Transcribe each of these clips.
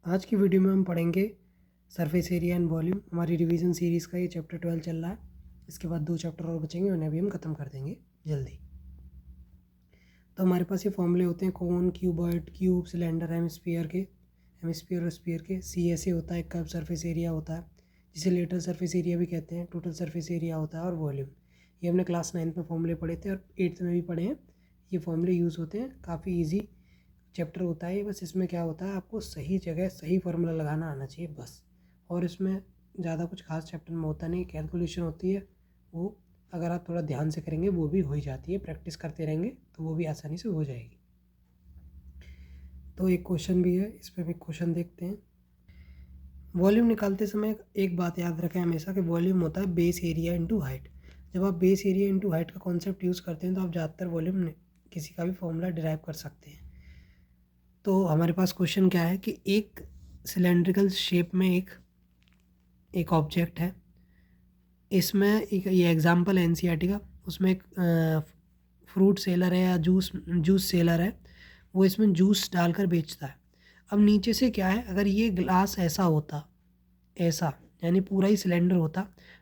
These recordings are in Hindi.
आज की वीडियो में हम पढ़ेंगे सरफेस एरिया एंड वॉल्यूम। हमारी रिवीजन सीरीज़ का ये चैप्टर 12 चल रहा है। इसके बाद 2 चैप्टर और बचेंगे, उन्हें भी हम ख़त्म कर देंगे जल्दी। तो हमारे पास ये फॉर्मूले होते हैं कोन, क्यूबॉइड, क्यूब, सिलेंडर, हेमिस्फीयर और स्फीयर के। CSA होता है, कर्व सरफेस एरिया होता है जिसे लेटरल सरफेस एरिया भी कहते हैं, टोटल सरफेस एरिया होता है और वॉल्यूम। ये हमने क्लास 9 में फॉर्मूले पढ़े थे और 8th में भी पढ़े हैं। ये फॉर्मूले यूज़ होते हैं, काफ़ी ईजी चैप्टर होता है। बस इसमें क्या होता है, आपको सही जगह सही फार्मूला लगाना आना चाहिए बस। और इसमें ज़्यादा कुछ खास चैप्टर में होता नहीं, कैलकुलेशन होती है वो अगर आप थोड़ा ध्यान से करेंगे वो भी हो ही जाती है, प्रैक्टिस करते रहेंगे तो वो भी आसानी से हो जाएगी। तो एक क्वेश्चन भी है, इस पर भी क्वेश्चन देखते हैं। वॉल्यूम निकालते समय एक बात याद रखें हमेशा कि वॉल्यूम होता है बेस एरिया इंटू हाइट। जब आप बेस एरिया इंटू हाइट का कॉन्सेप्ट यूज़ करते हैं तो आप ज़्यादातर वॉल्यूम किसी का भी फॉर्मूला डिराइव कर सकते हैं। तो हमारे पास क्वेश्चन क्या है कि एक सिलेंड्रिकल शेप में एक ऑब्जेक्ट है। इसमें एक ये एग्जांपल है NCERT का। उसमें एक फ्रूट सेलर है या जूस सेलर है, वो इसमें जूस डालकर बेचता है। अब नीचे से क्या है, अगर ये ग्लास ऐसा होता, ऐसा यानी पूरा ही सिलेंडर होता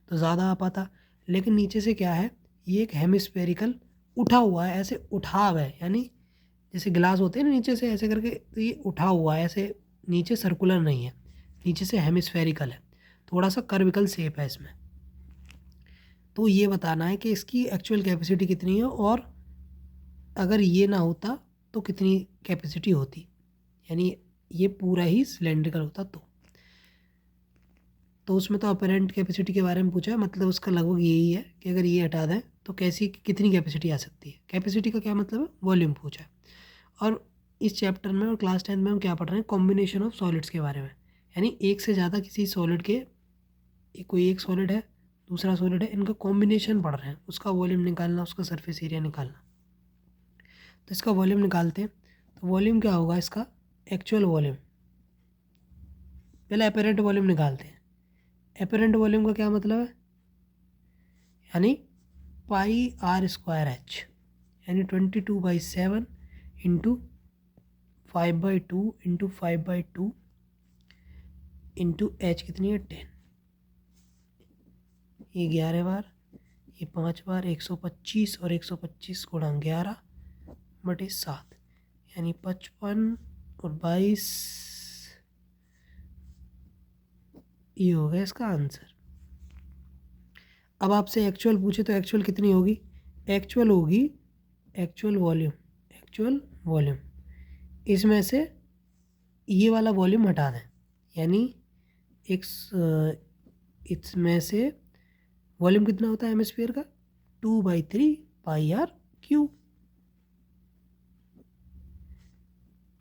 तो ज़्यादा आ पाता, लेकिन नीचे से क्या है, ये एक हेमिस्फेरिकल उठा हुआ है, ऐसे उठाव है, यानी जैसे गिलास होते हैं ना नीचे से ऐसे करके, तो ये उठा हुआ है ऐसे, नीचे सर्कुलर नहीं है, नीचे से हेमिस्फेरिकल है, थोड़ा सा कर्विकल शेप है इसमें। तो ये बताना है कि इसकी एक्चुअल कैपेसिटी कितनी है और अगर ये ना होता तो कितनी कैपेसिटी होती, यानी ये पूरा ही सिलेंड्रिकल होता तो उसमें तो अपेरेंट कैपेसिटी के बारे में पूछा है, मतलब उसका लगभग यही है कि अगर ये हटा दें तो कितनी कैपेसिटी आ सकती है। कैपेसिटी का क्या मतलब है, वॉल्यूम पूछा है। और इस चैप्टर में और क्लास 10 में हम क्या पढ़ रहे हैं, कॉम्बिनेशन ऑफ सॉलिड्स के बारे में, यानी एक से ज़्यादा किसी सॉलिड के, कोई एक सॉलिड है दूसरा सॉलिड है, इनका कॉम्बिनेशन पढ़ रहे हैं, उसका वॉल्यूम निकालना, उसका सरफेस एरिया निकालना। तो इसका वॉल्यूम निकालते हैं। तो वॉल्यूम क्या होगा इसका, एक्चुअल वॉल्यूम, पहले अपेरेंट वॉल्यूम निकालते हैं। अपेरेंट वॉल्यूम का क्या मतलब है, यानी πr²h, यानी 22/7 इंटू 5/2 इंटू 5/2 इंटू h कितनी है 10, ये 11 बार, ये 5 बार, 125 और 125 गुणा 11/7, यानी 55 और 22, ये हो गया इसका आंसर। अब आपसे एक्चुअल पूछे तो एक्चुअल कितनी होगी, एक्चुअल होगी एक्चुअल वॉल्यूम, इसमें से ये वाला वॉल्यूम हटा दें, यानी इसमें से वॉल्यूम कितना होता है हेमिस्फीयर का, 2/3 πr³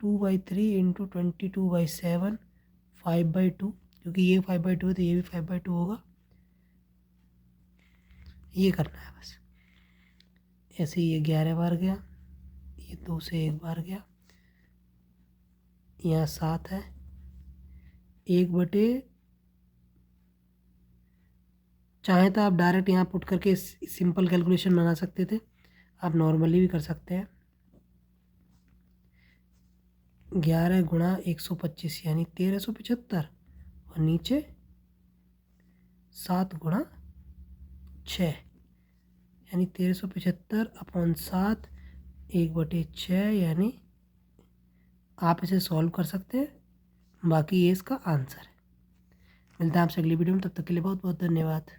2/3 इंटू 22/7 5/2, क्योंकि ये 5/2 है तो ये भी 5/2 होगा। ये करना है बस, ऐसे ये 11 बार गया, ये 2 से 1 बार गया, यहाँ 7 है, 1/, चाहे तो आप डायरेक्ट यहाँ पुट करके सिंपल कैलकुलेशन बना सकते थे, आप नॉर्मली भी कर सकते हैं। 11 गुणा 125 यानी 1375, और नीचे 7 गुणा 6 यानी 1375/7, 1/6, यानी आप इसे सॉल्व कर सकते हैं, बाकी ये इसका आंसर है। मिलता है आपसे अगली वीडियो में, तब तक के लिए बहुत बहुत धन्यवाद।